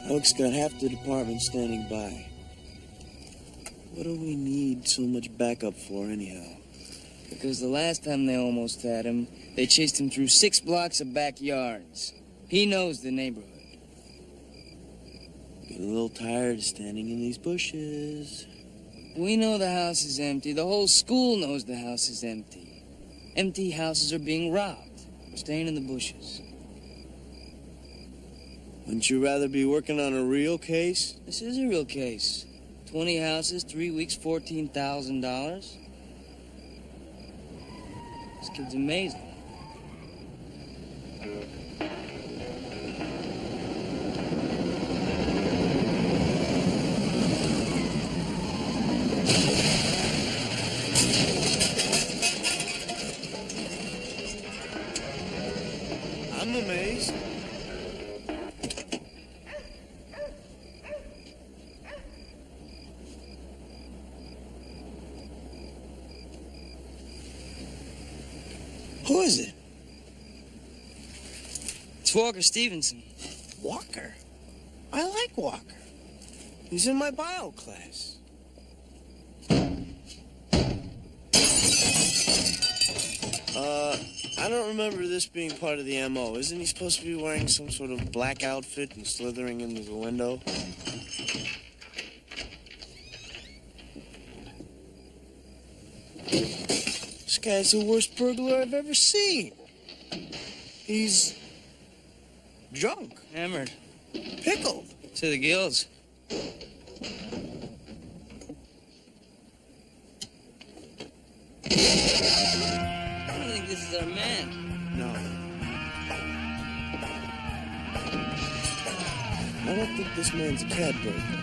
Hook's got half the department standing by. What do we need so much backup for, anyhow? Because the last time they almost had him, they chased him through 6 blocks of backyards. He knows the neighborhood. Get a little tired of standing in these bushes. We know the house is empty. The whole school knows the house is empty. Empty houses are being robbed. We're staying in the bushes. Wouldn't you rather be working on a real case? This is a real case. 20 houses, 3 weeks, $14,000. This kid's amazing. I'm amazed. Who is it? It's Walker Stevenson. Walker? I like Walker. He's in my bio class. I don't remember this being part of the M.O. Isn't he supposed to be wearing some sort of black outfit and slithering into the window? This guy's the worst burglar I've ever seen. He's drunk. Hammered. Pickled. To the gills. I don't think this is our man. No. I don't think this man's a cat burglar.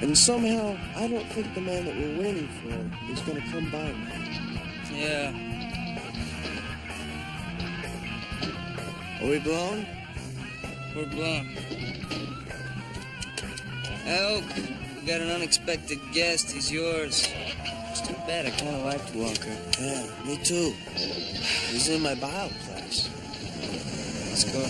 And somehow, I don't think the man that we're waiting for is going to come by now. Yeah. Are we blown? We're blown. Elk, we got an unexpected guest. He's yours. It's too bad. I kind of liked Walker. Yeah, me too. He's in my bio class. Let's go.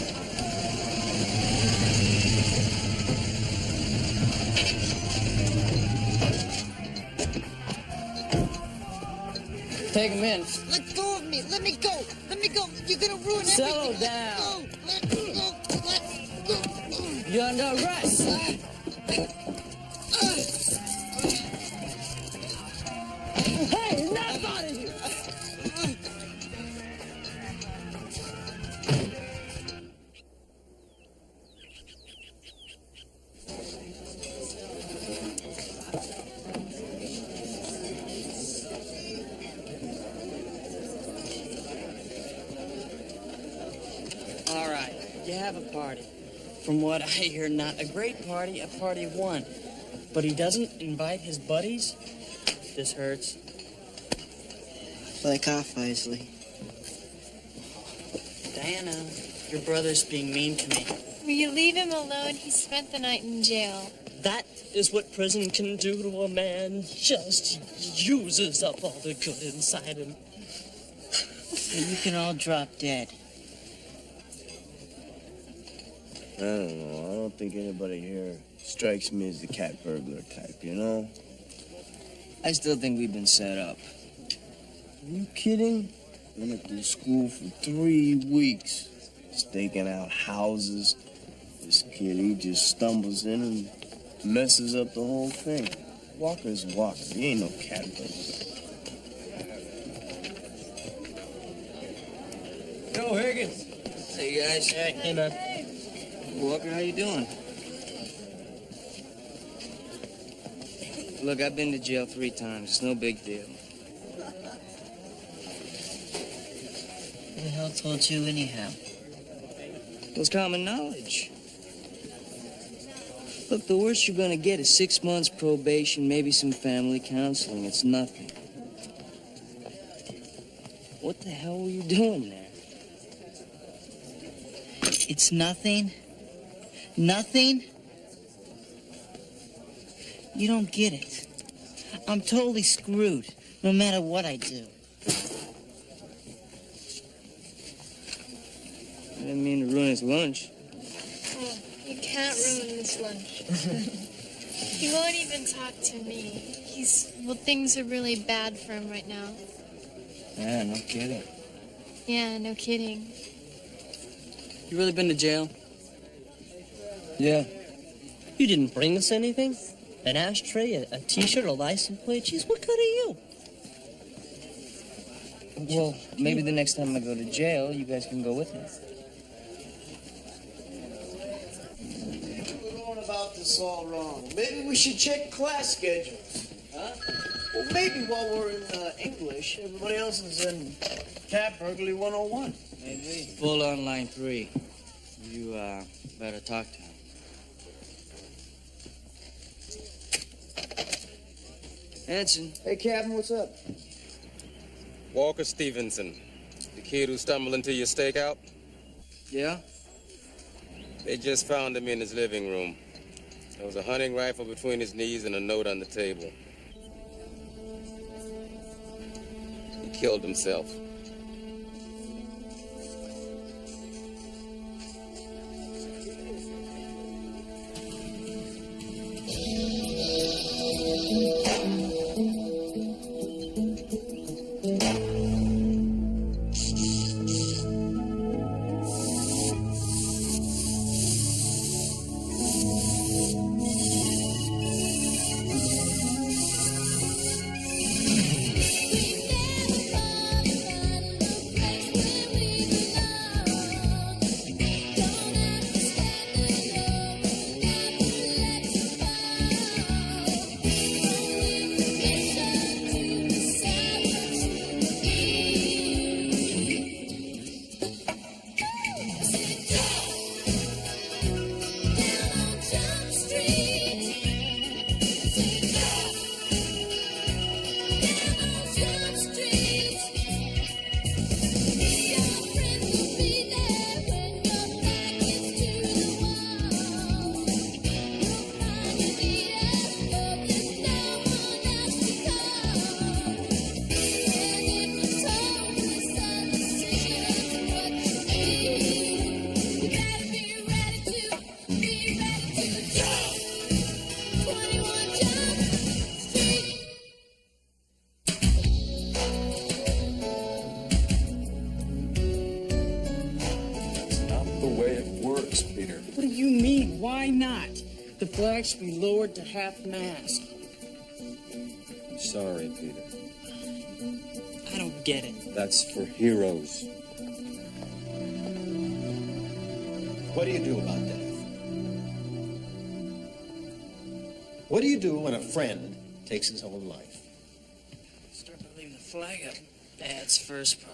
Take him in. Let go of me. Let me go. Let me go. You're going to ruin Settle everything. down. Let go. Let go. You're under arrest. Hey, enough out of here. All right, you have a party. From what I hear, not a great party, a party of one. But he doesn't invite his buddies? This hurts. Back off, Isley. Diana, your brother's being mean to me. Will you leave him alone? He spent the night in jail. That is what prison can do to a man. Just uses up all the good inside him. You can all drop dead. I don't know. I don't think anybody here strikes me as the cat burglar type, you know? I still think we've been set up. Are you kidding? I went through school for 3 weeks, staking out houses. This kid, he just stumbles in and messes up the whole thing. Walker's Walker. He ain't no cat burglar. Yo, Higgins. Hey, guys. Hey, man. Walker, how you doing? Look, I've been to jail 3 times. It's no big deal. Who the hell told you anyhow? It was common knowledge. Look, the worst you're gonna get is 6 months probation, maybe some family counseling. It's nothing. What the hell were you doing there? It's nothing? Nothing? You don't get it. I'm totally screwed, no matter what I do. I didn't mean to ruin his lunch. Oh, you can't ruin this lunch. He won't even talk to me. Well, things are really bad for him right now. Yeah, no kidding. Yeah, no kidding. You really been to jail? Yeah. You didn't bring us anything? An ashtray, a t-shirt, a license plate? Jeez, what good are you? Well, maybe the next time I go to jail, you guys can go with me. We're going about this all wrong. Maybe we should check class schedules. Huh? Well, maybe while we're in English, everybody else is in Cat Burglary 101. Maybe. Full on line 3. You, better talk to him. Hanson. Hey, Captain, what's up? Walker Stevenson, the kid who stumbled into your stakeout. Yeah? They just found him in his living room. There was a hunting rifle between his knees and a note on the table. He killed himself. What do you mean? Why not? The flag should be lowered to half-mast. Sorry, Peter. I don't get it. That's for heroes. What do you do about death? What do you do when a friend takes his own life? Start by leaving the flag up. That's first part.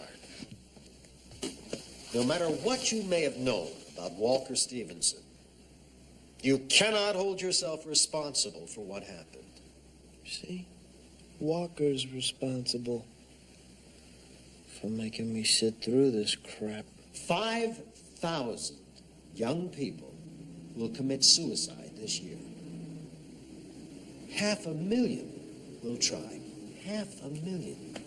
No matter what you may have known about Walker Stevenson, you cannot hold yourself responsible for what happened. See? Walker's responsible for making me sit through this crap. 5,000 young people will commit suicide this year. 500,000 will try. 500,000.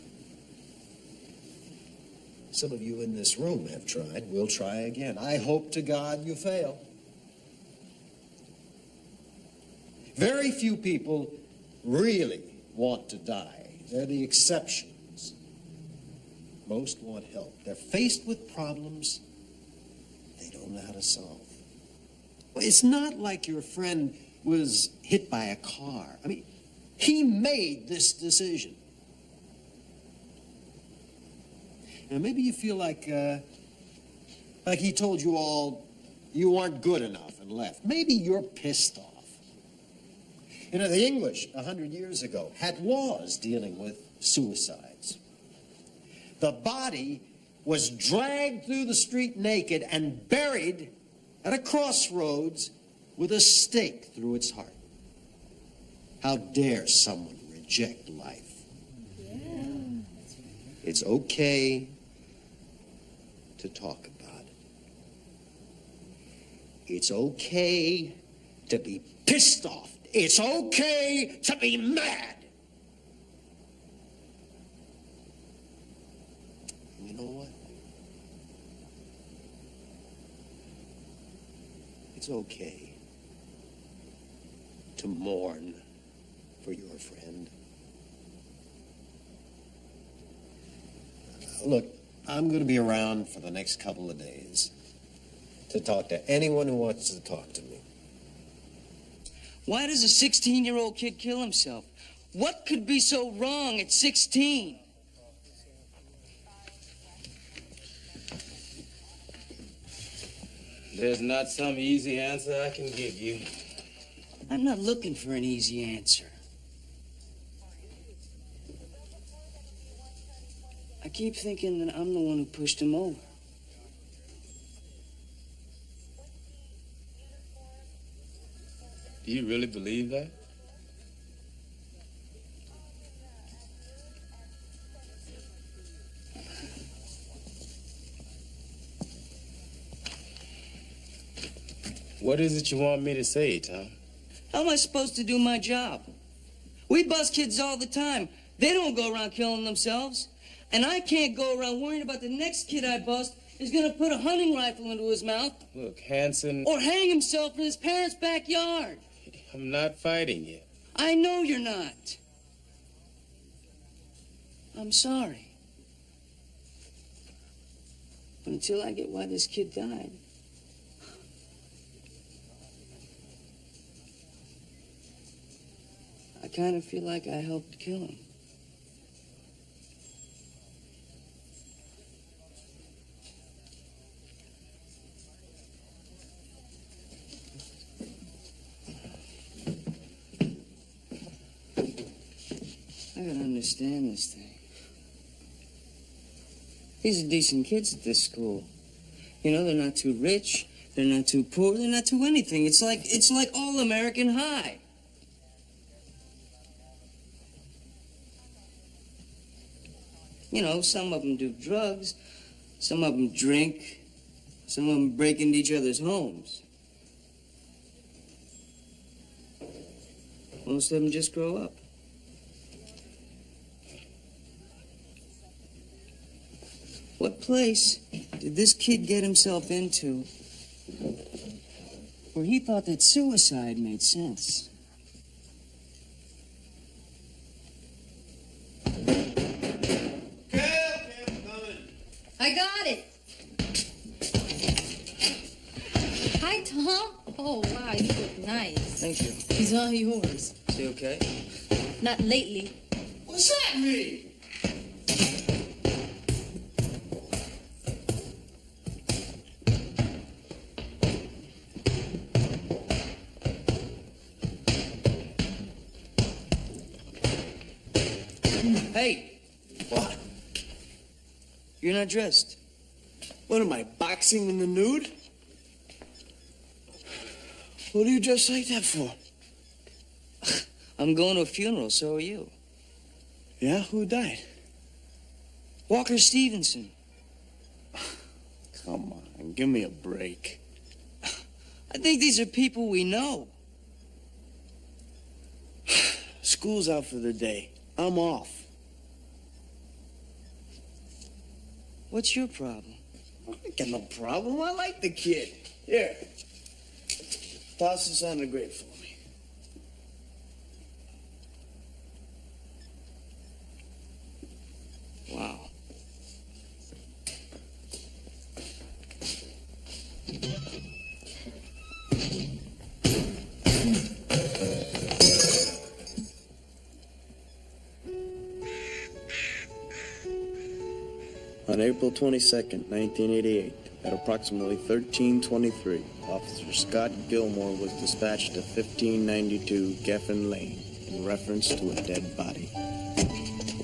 Some of you in this room have tried. We'll try again. I hope to God you fail. Very few people really want to die. They're the exceptions. Most want help. They're faced with problems they don't know how to solve. Well, it's not like your friend was hit by a car. I mean, he made this decision. Now, maybe you feel like he told you all you aren't good enough and left. Maybe you're pissed off. You know, the English 100 years ago had laws dealing with suicides. The body was dragged through the street naked and buried at a crossroads with a stake through its heart. How dare someone reject life? It's okay to talk about it. It's okay to be pissed off, Dave. It's okay to be mad. You know what? It's okay to mourn for your friend. Look, I'm going to be around for the next couple of days to talk to anyone who wants to talk to me. Why does a 16-year-old kid kill himself? What could be so wrong at 16? There's not some easy answer I can give you. I'm not looking for an easy answer. I keep thinking that I'm the one who pushed him over. Do you really believe that? What is it you want me to say, Tom? How am I supposed to do my job? We bust kids all the time. They don't go around killing themselves. And I can't go around worrying about the next kid I bust is going to put a hunting rifle into his mouth. Look, Hanson... Or hang himself in his parents' backyard. I'm not fighting you. I know you're not. I'm sorry. But until I get why this kid died, I kind of feel like I helped kill him. I gotta understand this thing. These are decent kids at this school. You know, they're not too rich, they're not too poor, they're not too anything. It's like all American high. You know, some of them do drugs, some of them drink, some of them break into each other's homes. Most of them just grow up. What place did this kid get himself into where he thought that suicide made sense? I got it. Hi, Tom. Oh, wow, you look nice. Thank you. He's all yours. Is he okay? Not lately. What's that mean? Hey! What? You're not dressed. What am I, boxing in the nude? What do you dress like that for? I'm going to a funeral, so are you. Yeah? Who died? Walker Stevenson. Come on, give me a break. I think these are people we know. School's out for the day. I'm off. What's your problem? I ain't got no problem. I like the kid. Here. Toss this on the grate for me. Wow. On April 22nd, 1988, at approximately 13:23, Officer Scott Gilmore was dispatched to 1592 Geffen Lane in reference to a dead body.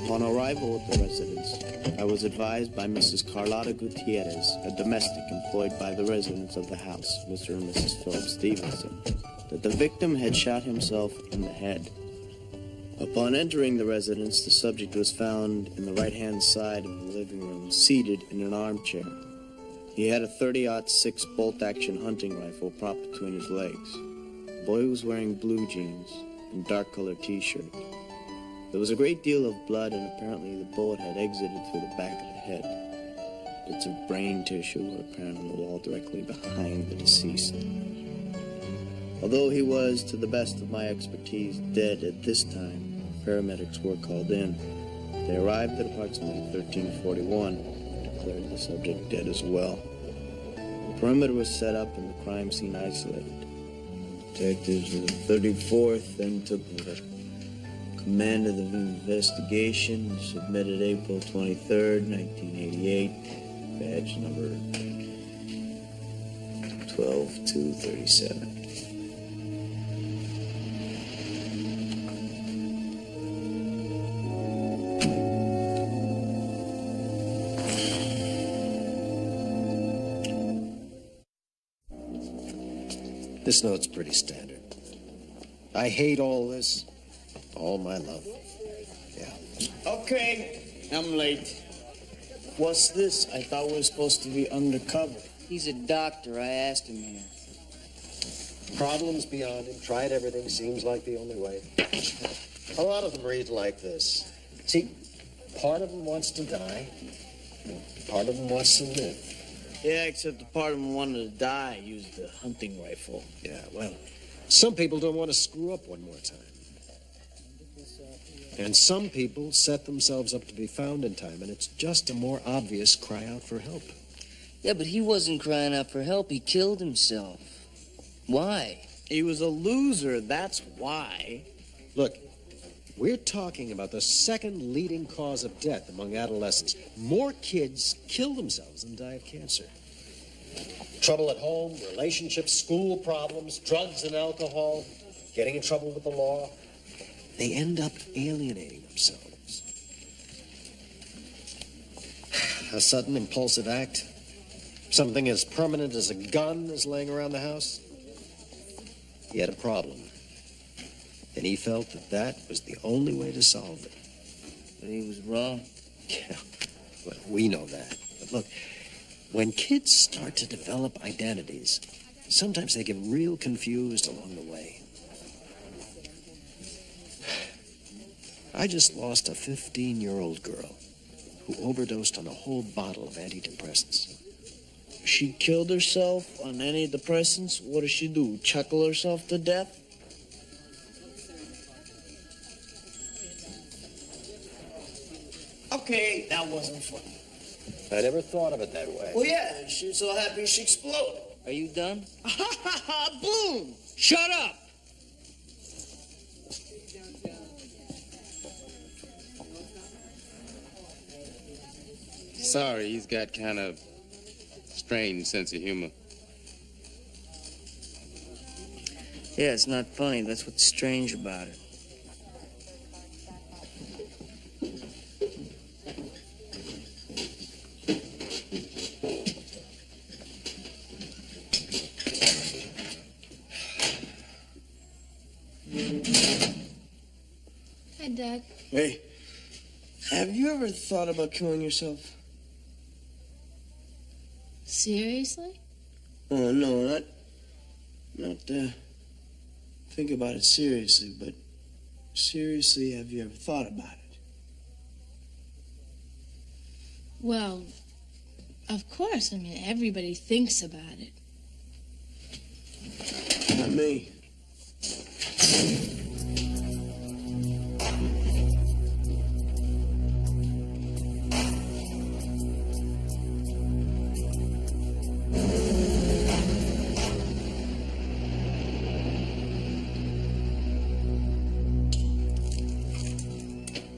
Upon arrival at the residence, I was advised by Mrs. Carlotta Gutierrez, a domestic employed by the residents of the house, Mr. and Mrs. Philip Stevenson, that the victim had shot himself in the head. Upon entering the residence, the subject was found in the right-hand side of the living room, seated in an armchair. He had a .30-06 bolt-action hunting rifle propped between his legs. boy was wearing blue jeans and dark-colored t-shirt. There was a great deal of blood, and apparently the bullet had exited through the back of the head. Bits of brain tissue were apparent on the wall directly behind the deceased. Although he was, to the best of my expertise, dead at this time, paramedics were called in. They arrived at approximately 1341 and declared the subject dead as well. The perimeter was set up and the crime scene isolated. Detectives of the 34th then took the command of the investigation, submitted April 23rd, 1988, badge number 12237. This note's pretty standard. I hate all this. All my love. Yeah. Okay, I'm late. What's this? I thought we were supposed to be undercover. He's a doctor. I asked him here. Problems beyond him. Tried everything. Seems like the only way. A lot of them read like this. See, part of them wants to die. Part of them wants to live. Yeah, except the part of him wanted to die used the hunting rifle. Yeah, well, some people don't want to screw up one more time. And some people set themselves up to be found in time, and it's just a more obvious cry out for help. Yeah, but he wasn't crying out for help. He killed himself. Why? He was a loser, that's why. Look, we're talking about the second leading cause of death among adolescents. More kids kill themselves than die of cancer. Trouble at home, relationships, school problems, drugs and alcohol, getting in trouble with the law. They end up alienating themselves. A sudden impulsive act, something as permanent as a gun is laying around the house. He had a problem. And he felt that that was the only way to solve it. But he was wrong. Yeah, well, we know that. But look, when kids start to develop identities, sometimes they get real confused along the way. I just lost a 15-year-old girl who overdosed on a whole bottle of antidepressants. She killed herself on antidepressants? What did she do, chuckle herself to death? Okay, that wasn't funny. I never thought of it that way. Well, yeah, she was so happy she exploded. Are you done? Ha ha ha, boom! Shut up! Sorry, he's got kind of strange sense of humor. Yeah, it's not funny. That's what's strange about it. Hi, Dad. Hey, have you ever thought about killing yourself? Seriously? Oh, no, not think about it seriously, but seriously, have you ever thought about it? Well, of course. I mean, everybody thinks about it. Not me.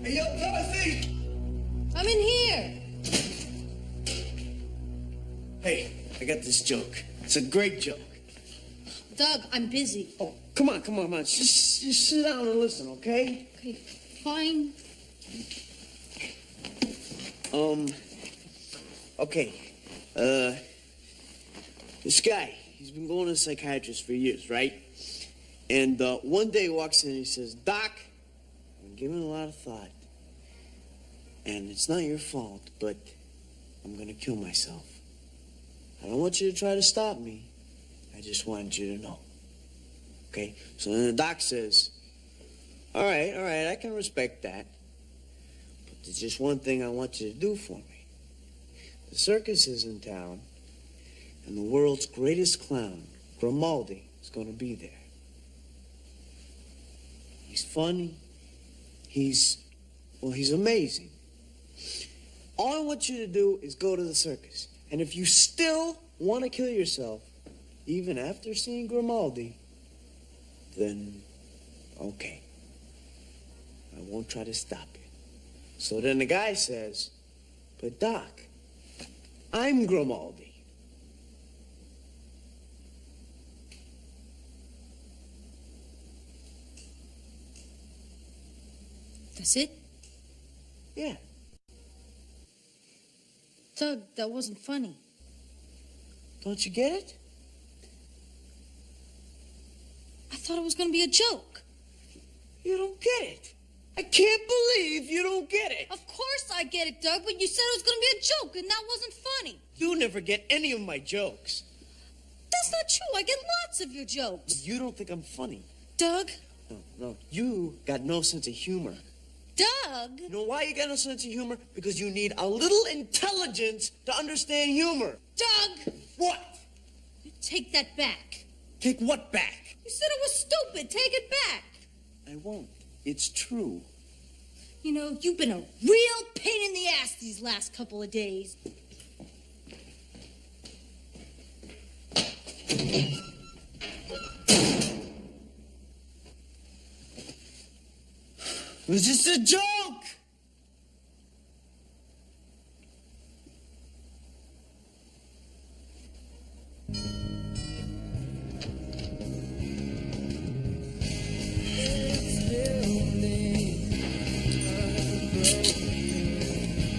Hey, yo, Dorothy! I'm in here. Hey, I got this joke. It's a great joke. Doug, I'm busy. Oh, come on. Just sit down and listen, okay? Okay, fine. Okay. This guy, he's been going to a psychiatrist for years, right? And one day he walks in and he says, Doc, I'm giving a lot of thought. And it's not your fault, but I'm going to kill myself. I don't want you to try to stop me. I just wanted you to know. Okay? So then the doc says, all right, I can respect that. But there's just one thing I want you to do for me. The circus is in town, and the world's greatest clown, Grimaldi, is going to be there. He's funny. He's amazing. All I want you to do is go to the circus. And if you still want to kill yourself, even after seeing Grimaldi, then okay. I won't try to stop you. So then the guy says, but Doc, I'm Grimaldi. That's it? Yeah. Doug, that wasn't funny. Don't you get it? I thought it was going to be a joke. You don't get it. I can't believe you don't get it. Of course I get it, Doug, but you said it was going to be a joke, and that wasn't funny. You never get any of my jokes. That's not true. I get lots of your jokes. You don't think I'm funny. Doug? No. You got no sense of humor. Doug? You know why you got no sense of humor? Because you need a little intelligence to understand humor. Doug! What? Take that back. Take what back? You said it was stupid. Take it back. I won't. It's true. You know, you've been a real pain in the ass these last couple of days. It was just a joke!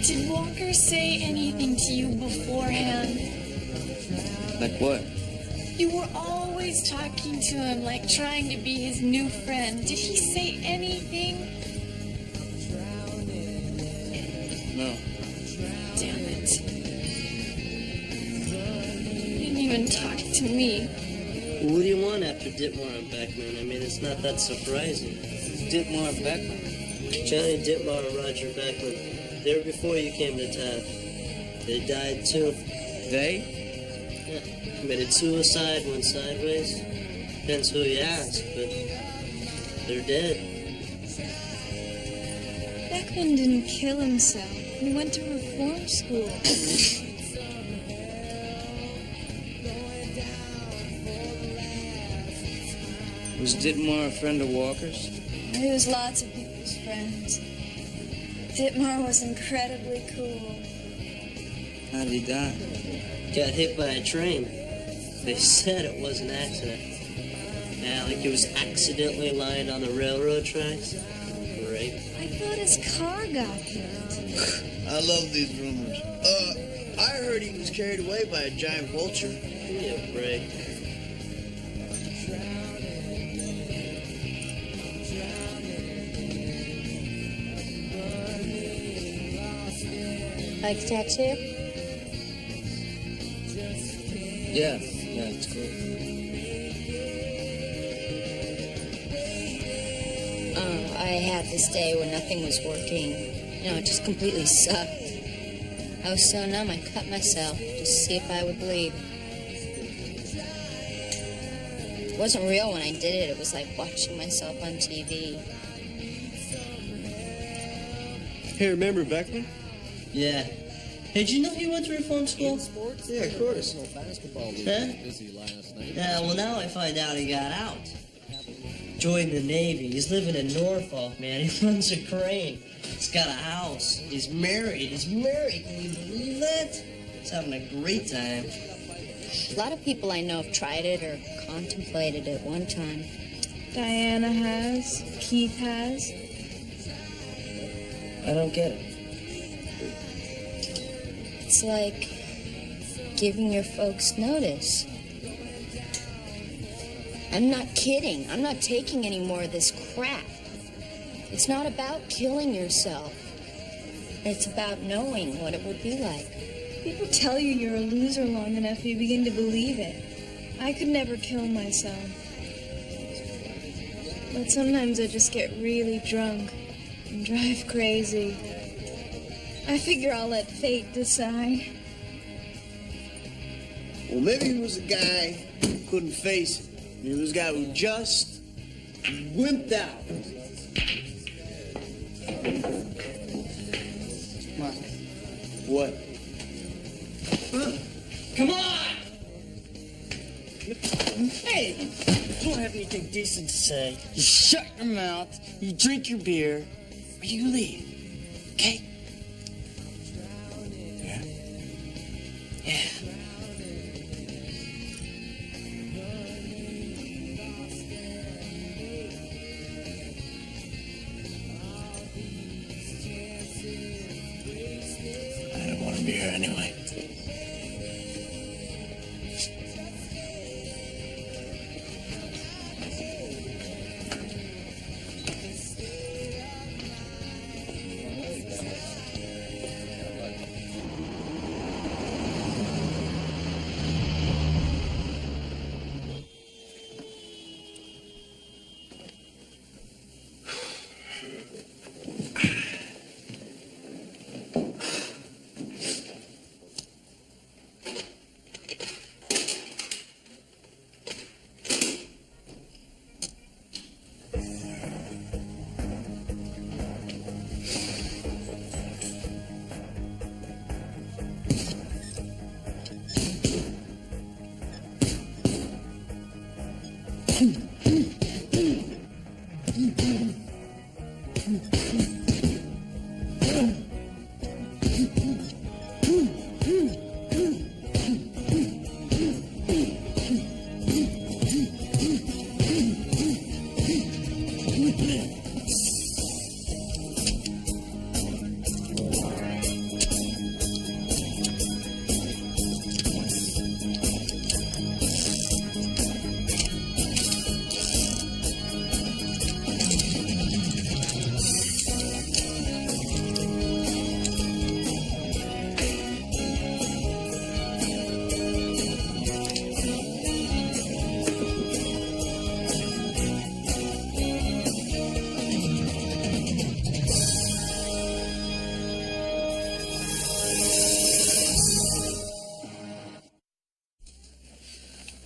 Did Walker say anything to you beforehand? Like what? You were always talking to him, like trying to be his new friend. Did he say anything? No. Damn it. He didn't even talk to me. Well, what do you want after Ditmar and Beckman? I mean, it's not that surprising. Ditmar and Beckman? Johnny Ditmar and Roger Beckman. They were before you came to town. They died too. They? Yeah, committed suicide, went sideways. Depends who you ask, but they're dead. Beckman didn't kill himself. He went to reform school. Was Ditmar a friend of Walker's? He was lots of people's friends. Ditmar was incredibly cool. How did he die? Got hit by a train. They said it was an accident. Yeah, like he was accidentally lying on the railroad tracks. Great. I thought his car got hit. I love these rumors. I heard he was carried away by a giant vulture. Give me a break. Like a tattoo? Yeah, it's cool. I had this day when nothing was working. You know, it just completely sucked. I was so numb, I cut myself just to see if I would bleed. It wasn't real when I did it. It was like watching myself on TV. Hey, remember Beckman? Yeah. Hey, did you know he went to reform school? Yeah, of course. Huh? Yeah, well, now I find out he got out. Joined the Navy. He's living in Norfolk, man. He runs a crane. He's got a house. He's married. Can you believe that? He's having a great time. A lot of people I know have tried it or contemplated it one time. Diana has. Keith has. I don't get it. It's like giving your folks notice. I'm not kidding. I'm not taking any more of this crap. It's not about killing yourself. It's about knowing what it would be like. People tell you you're a loser long enough, you begin to believe it. I could never kill myself. But sometimes I just get really drunk and drive crazy. I figure I'll let fate decide. Well, maybe he was a guy who couldn't face it. He was a guy who just wimped out. Mark. What? Huh? Come on! Hey! You don't have anything decent to say. You shut your mouth, you drink your beer, or you leave. Okay? Yeah? Yeah. I don't want to be here anyway.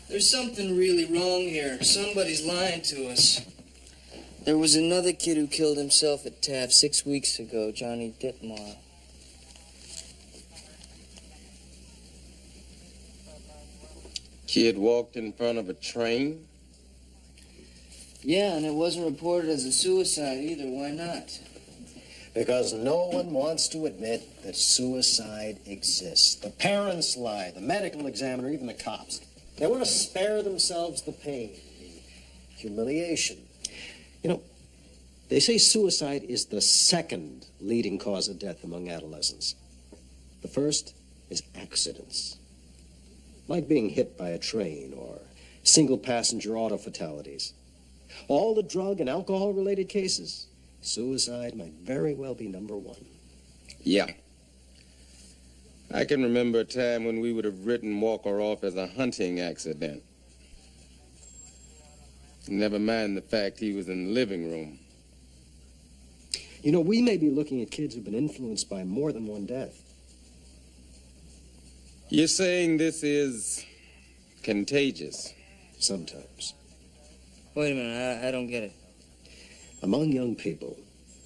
There's something really wrong here. Somebody's lying to us. There was another kid who killed himself at Taft 6 weeks ago, Johnny Ditmar. Kid walked in front of a train? Yeah, and it wasn't reported as a suicide either. Why not? Because no one wants to admit that suicide exists. The parents lie, the medical examiner, even the cops. They want to spare themselves the pain, the humiliation. You know, they say suicide is the second leading cause of death among adolescents. The first is accidents, like being hit by a train or single-passenger auto fatalities. All the drug and alcohol-related cases, suicide might very well be number one. Yeah. I can remember a time when we would have written Walker off as a hunting accident. Never mind the fact he was in the living room. You know, we may be looking at kids who've been influenced by more than one death. You're saying this is contagious? Sometimes. Wait a minute, I don't get it. Among young people,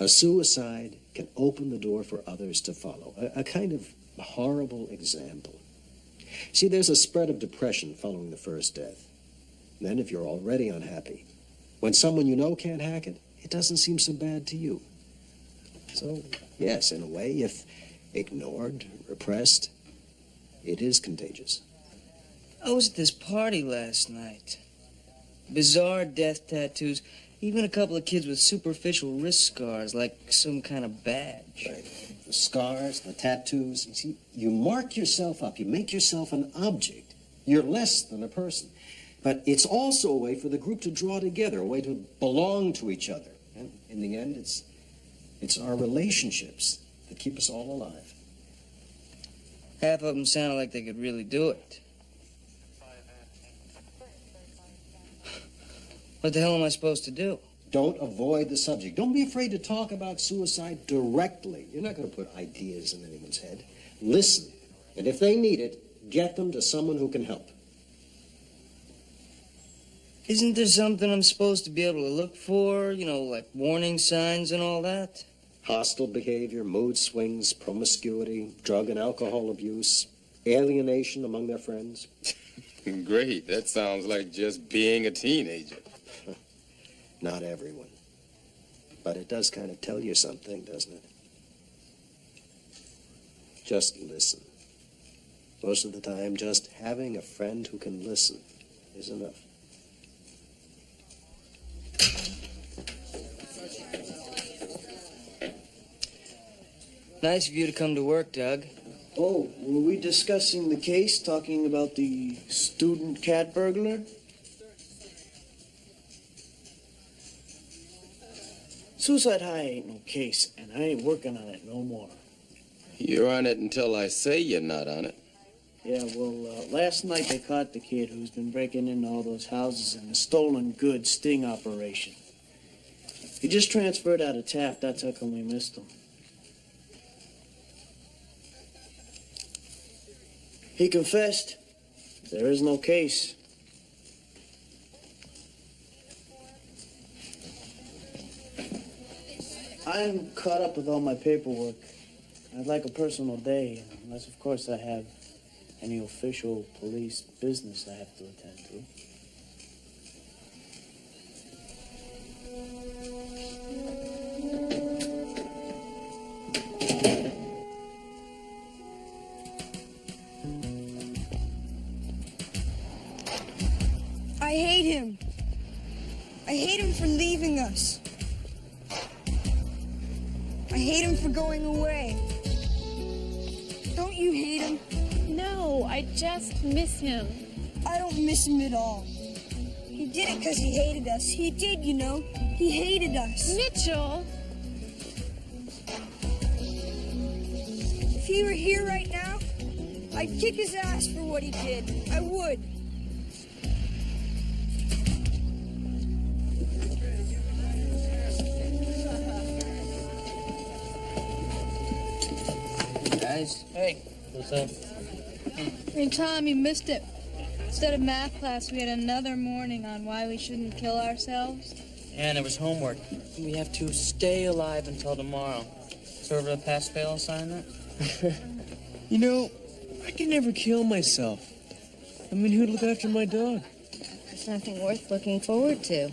a suicide can open the door for others to follow. A kind of horrible example. See, there's a spread of depression following the first death. Then, if you're already unhappy, when someone you know can't hack it, it doesn't seem so bad to you. So, yes, in a way, if ignored, repressed, it is contagious. I was at this party last night. Bizarre death tattoos. Even a couple of kids with superficial wrist scars, like some kind of badge. Right. The scars, the tattoos. You see, you mark yourself up. You make yourself an object. You're less than a person. But it's also a way for the group to draw together, a way to belong to each other. And in the end, it's our relationships that keep us all alive. Half of them sounded like they could really do it. What the hell am I supposed to do? Don't avoid the subject. Don't be afraid to talk about suicide directly. You're not going to put ideas in anyone's head. Listen, and if they need it, get them to someone who can help. Isn't there something I'm supposed to be able to look for? You know, like warning signs and all that? Hostile behavior, mood swings, promiscuity, drug and alcohol abuse, alienation among their friends. Great. That sounds like just being a teenager. Not everyone. But it does kind of tell you something, doesn't it? Just listen. Most of the time, just having a friend who can listen is enough. Nice of you to come to work, Doug. Oh, were we discussing the case, talking about the student cat burglar? Suicide High ain't no case, and I ain't working on it no more. You're on it until I say you're not on it. Yeah, well, last night they caught the kid who's been breaking into all those houses in a stolen goods sting operation. He just transferred out of Taft, that's how come we missed him. He confessed. There is no case. I'm caught up with all my paperwork. I'd like a personal day, unless, of course, I have any official police business I have to attend to. I hate him. I hate him for leaving us. I hate him for going away. Don't you hate him? No, I just miss him. I don't miss him at all. He did it because he hated us. He did, you know. He hated us. Mitchell! If he were here right now, I'd kick his ass for what he did. I would. Guys. Hey. What's up? Hey, Tom, you missed it. Instead of math class, we had another morning on why we shouldn't kill ourselves. And there was homework. We have to stay alive until tomorrow. Sort of a pass-fail assignment. You know, I could never kill myself. I mean, who'd look after my dog? There's nothing worth looking forward to.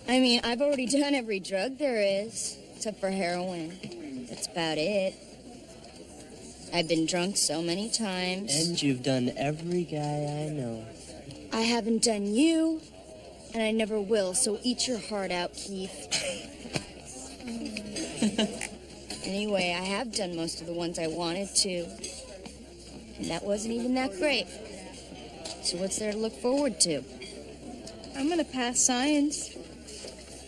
I mean, I've already done every drug there is, except for heroin. That's about it. I've been drunk so many times. And you've done every guy I know. I haven't done you, and I never will, so eat your heart out, Keith. Anyway, I have done most of the ones I wanted to. And that wasn't even that great. So what's there to look forward to? I'm gonna pass science.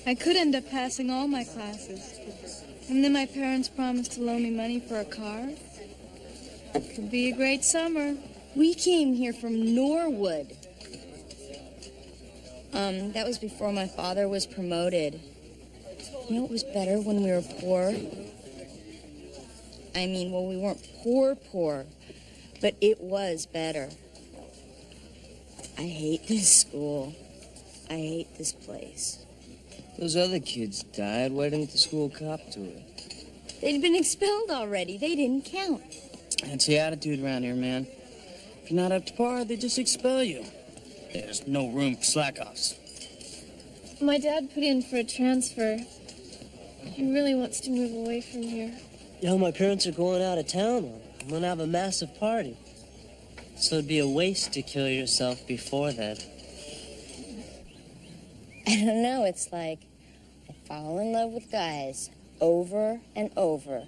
I could end up passing all my classes. And then my parents promised to loan me money for a car. Could be a great summer. We came here from Norwood. That was before my father was promoted. You know, it was better when we were poor. I mean, well, we weren't poor, but it was better. I hate this school. I hate this place. Those other kids died. Why didn't the school cop to it? They'd been expelled already. They didn't count. That's the attitude around here, man. If you're not up to par, they just expel you. There's no room for slack-offs. My dad put in for a transfer. He really wants to move away from here. You know, my parents are going out of town. I'm gonna have a massive party. So it'd be a waste to kill yourself before that. I don't know. It's like I fall in love with guys over and over,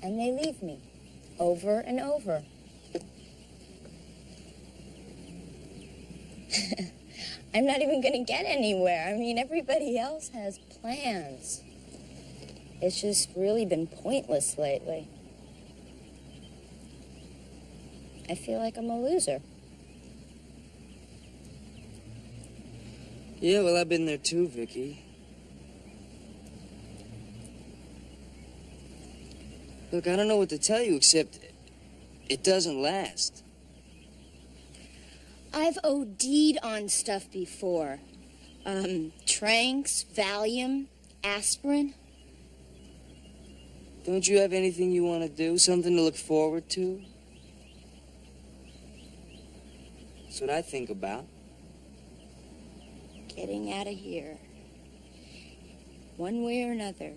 and they leave me over and over. I'm not even going to get anywhere. I mean, everybody else has plans. It's just really been pointless lately. I feel like I'm a loser. Yeah, well, I've been there too, Vicky. Look, I don't know what to tell you except it doesn't last. I've OD'd on stuff before. Tranks, Valium, aspirin. Don't you have anything you want to do? Something to look forward to? That's what I think about. Getting out of here. One way or another.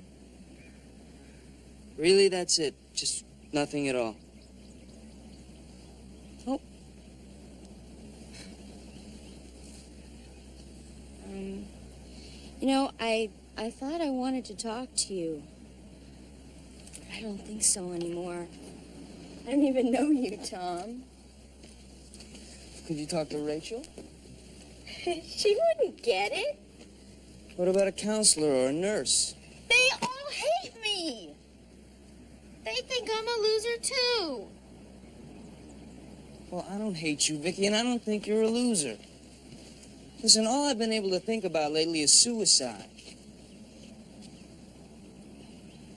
Really, that's it? Just nothing at all? Oh. You know, I thought I wanted to talk to you. But I don't think so anymore. I don't even know you, Tom. Could you talk to Rachel? She wouldn't get it. What about a counselor or a nurse? They all hate me. They think I'm a loser, too. Well, I don't hate you, Vicky, and I don't think you're a loser. Listen, all I've been able to think about lately is suicide.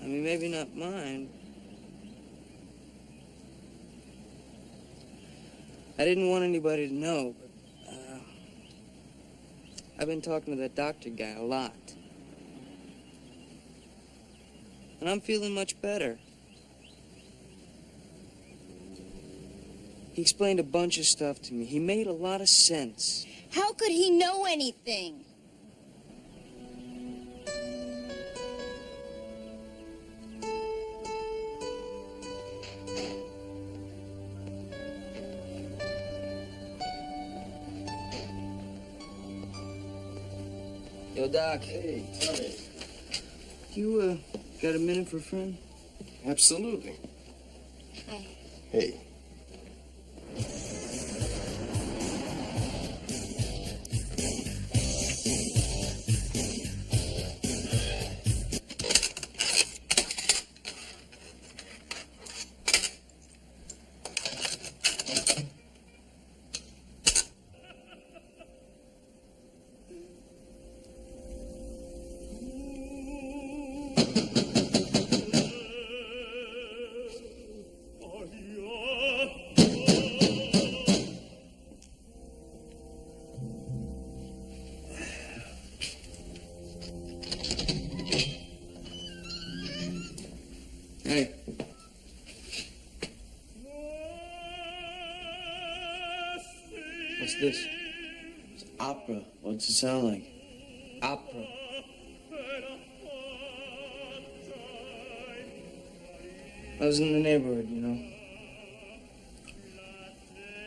I mean, maybe not mine. I didn't want anybody to know, but I've been talking to that doctor guy a lot. And I'm feeling much better. He explained a bunch of stuff to me. He made a lot of sense. How could he know anything? Yo, Doc. Hey, Tommy. You, got a minute for a friend? Absolutely. Hi. Hey. Hey. What's this? It's opera. What's it sound like? Opera. I was in the neighborhood, you know.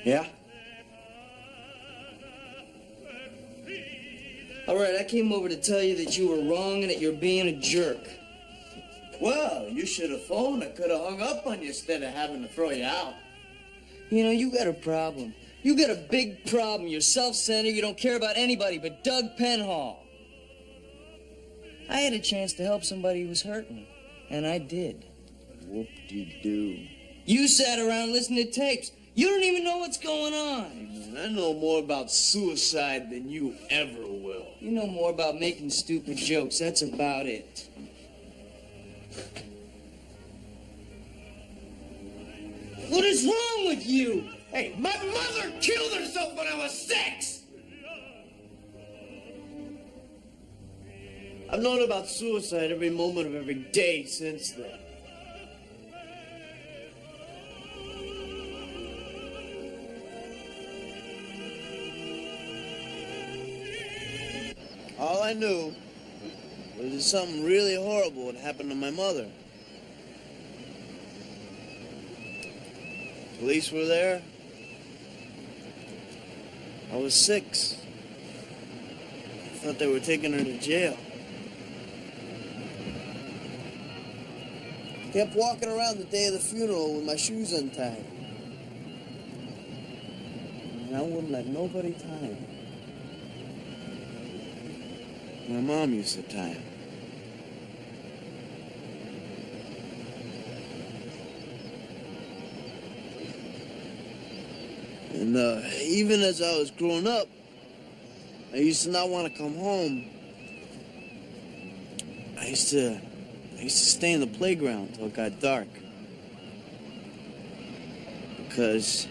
Yeah? All right, I came over to tell you that you were wrong and that you're being a jerk. Well, you should have phoned. I could have hung up on you instead of having to throw you out. You know, you got a problem. You got a big problem. You're self-centered. You don't care about anybody but Doug Penhall. I had a chance to help somebody who was hurting, and I did. Whoop-de-doo. You sat around listening to tapes. You don't even know what's going on. I know more about suicide than you ever will. You know more about making stupid jokes. That's about it. What is wrong with you? Hey, my mother killed herself when I was 6! I've known about suicide every moment of every day since then. All I knew was that something really horrible had happened to my mother. Police were there. I was 6. I thought they were taking her to jail. Kept walking around the day of the funeral with my shoes untied. And I wouldn't let nobody tie them. My mom used to tie them. And even as I was growing up, I used to not want to come home. I used to stay in the playground till it got dark. because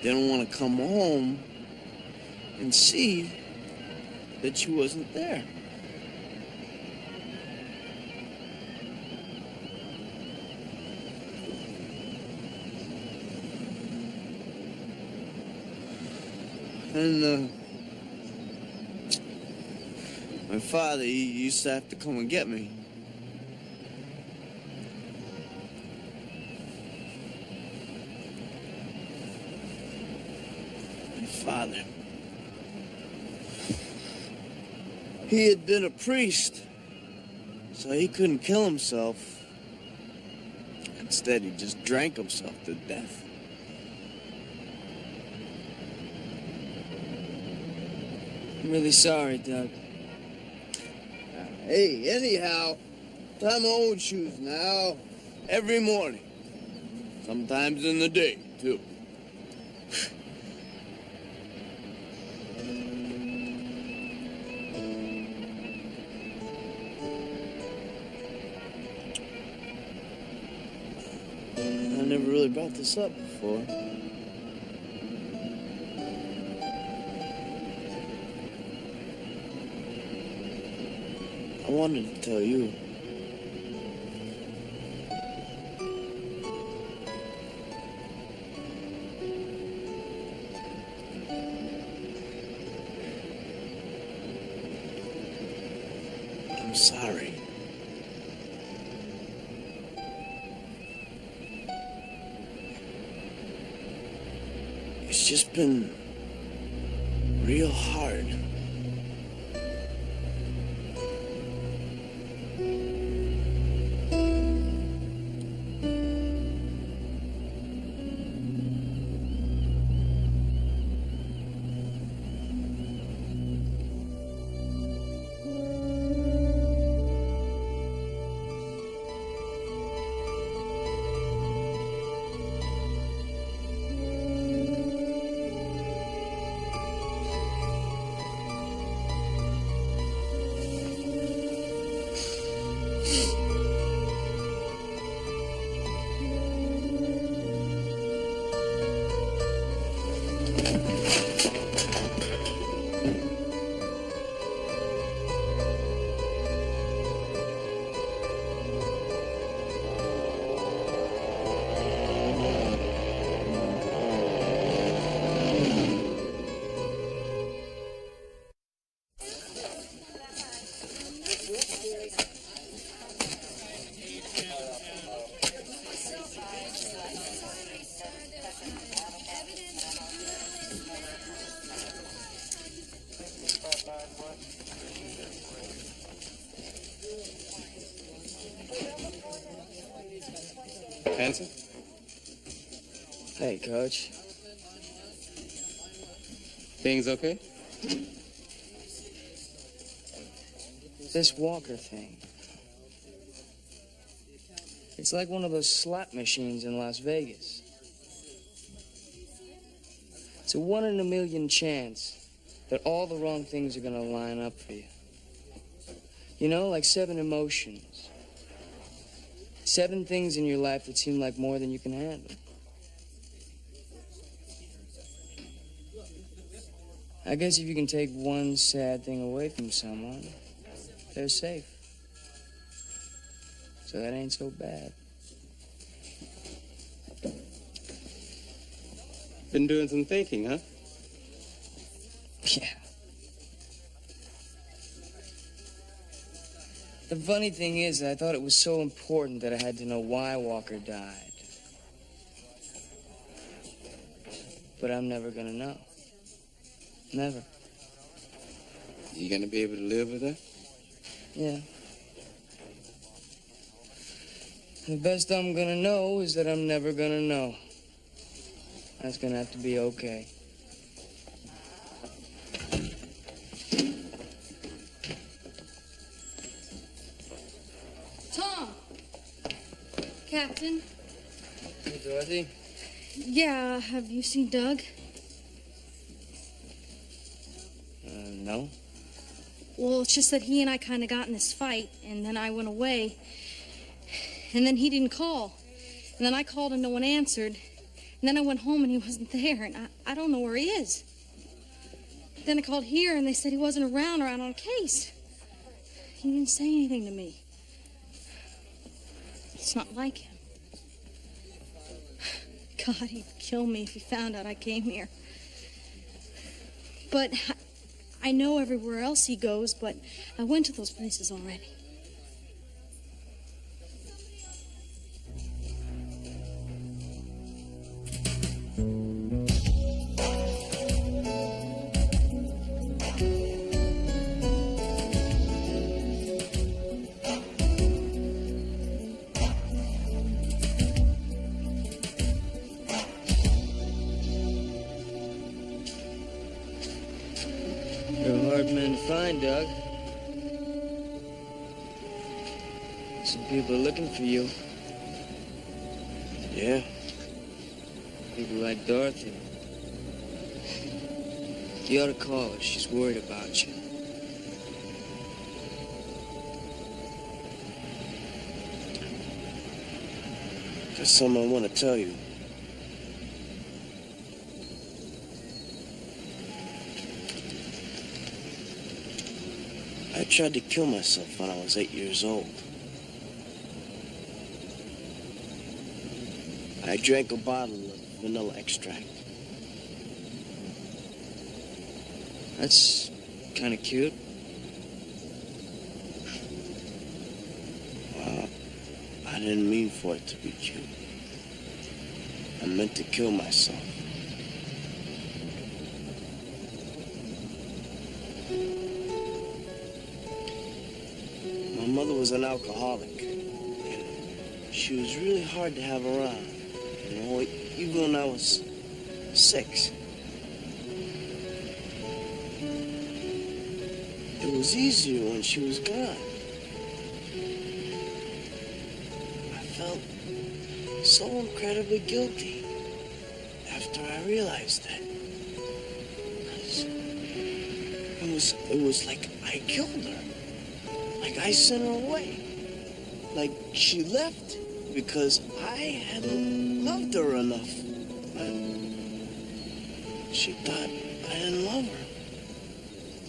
they don't want to come home and see that you wasn't there. And my father, he used to have to come and get me. My father, he had been a priest, so he couldn't kill himself. Instead, he just drank himself to death. I'm really sorry, Doug. Hey, anyhow, tie my own shoes now. Every morning. Sometimes in the day, too. I never really brought this up before. I wanted to tell you. I'm sorry. It's just been real hard. Hanson? Hey, Coach. Things okay? This Walker thing. It's like one of those slot machines in Las Vegas. It's a 1 in a million chance that all the wrong things are gonna line up for you. You know, like 7 emotions. 7 things in your life that seem like more than you can handle. I guess if you can take one sad thing away from someone, they're safe. So that ain't so bad. Been doing some thinking, huh? Yeah. The funny thing is, I thought it was so important that I had to know why Walker died. But I'm never gonna know. Never. You gonna be able to live with that? Yeah. The best I'm gonna know is that I'm never gonna know. That's gonna have to be okay. Tom! Captain? Hey, Dorothy. Yeah, have you seen Doug? No. Well, it's just that he and I kind of got in this fight, and then I went away. And then he didn't call. And then I called and no one answered. And then I went home and he wasn't there, and I don't know where he is. Then I called here and they said he wasn't around or out on a case. He didn't say anything to me. It's not like him. God, he'd kill me if he found out I came here. But I know everywhere else he goes, but I went to those places already. You're a hard man to find, Doug. Some people are looking for you. Yeah? People like Dorothy. You ought to call her. She's worried about you. There's something I want to tell you. I tried to kill myself when I was 8 years old. I drank a bottle of vanilla extract. That's kind of cute. Well, I didn't mean for it to be cute. I meant to kill myself. My mother was an alcoholic. And she was really hard to have around. You know, even when I was 6. It was easier when she was gone. I felt so incredibly guilty after I realized that. It was like I killed her. Like I sent her away. Like she left because I hadn't loved her enough. She thought I didn't love her.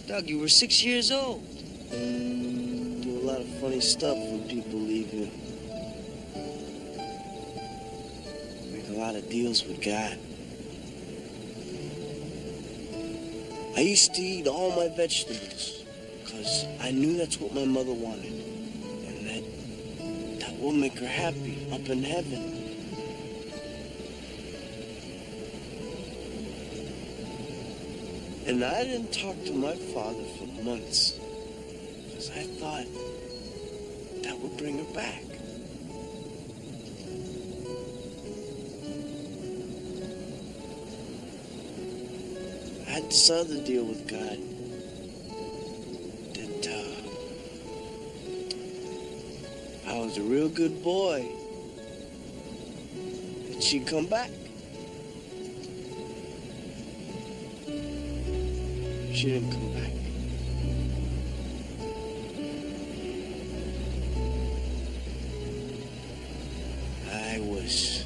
Doug, you were 6 years old. Do a lot of funny stuff when people leave you. Make a lot of deals with God. I used to eat all my vegetables because I knew that's what my mother wanted. And that will make her happy up in heaven. And I didn't talk to my father for months because I thought that would bring her back. I had this other deal with God that I was a real good boy, that she'd come back. She didn't come back. I was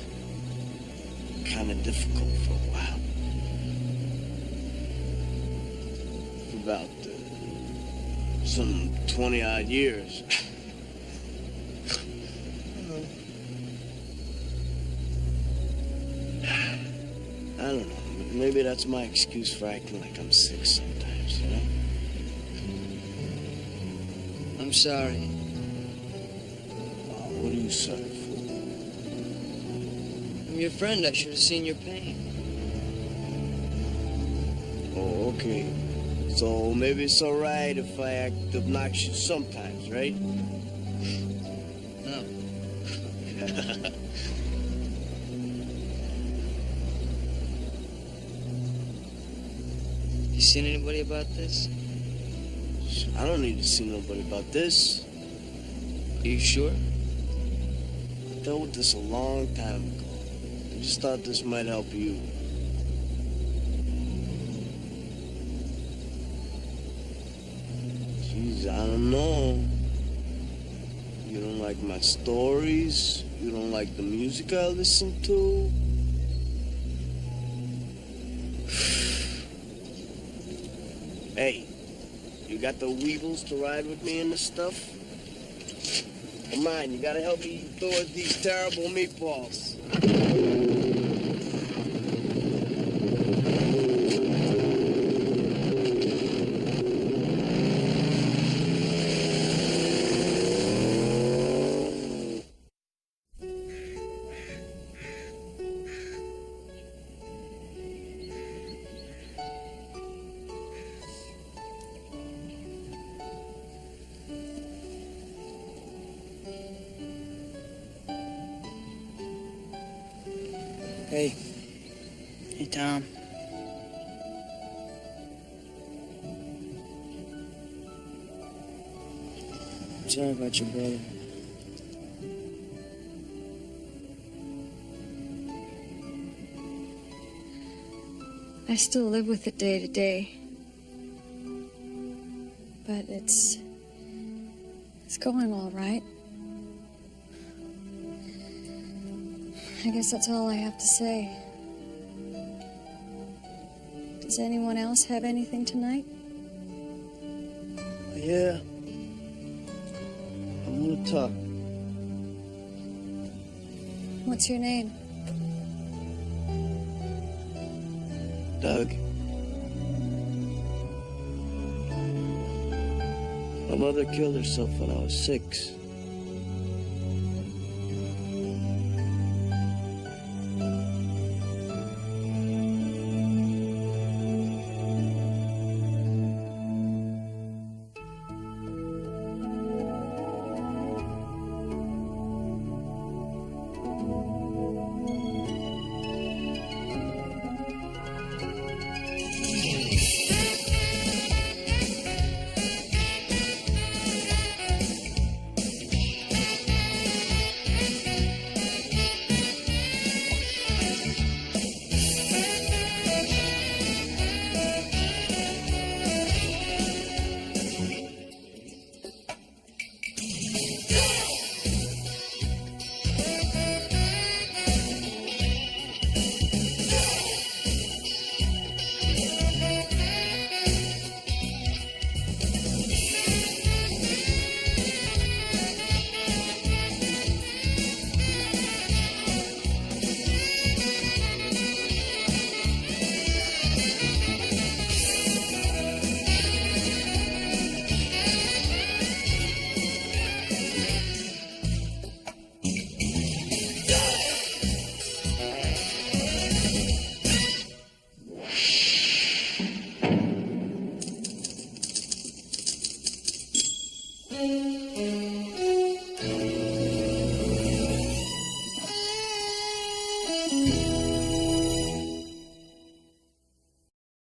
kind of difficult for a while. For about some 20-odd years. I don't know. Maybe that's my excuse for acting like I'm sick sometimes, you know? I'm sorry. What are you sorry for? I'm your friend. I should have seen your pain. Oh, okay. So maybe it's all right if I act obnoxious sometimes, right? No. You seen anybody about this? I don't need to see nobody about this. Are you sure? I dealt with this a long time ago. I just thought this might help you. Jeez, I don't know. You don't like my stories? You don't like the music I listen to? You got the weevils to ride with me in this stuff? Come on, you gotta help me towards these terrible meatballs. Hey. Hey, Tom. I'm sorry about your brother. I still live with it day to day. But it's going all right. I guess that's all I have to say. Does anyone else have anything tonight? Yeah. I want to talk. What's your name? Doug. My mother killed herself when I was 6.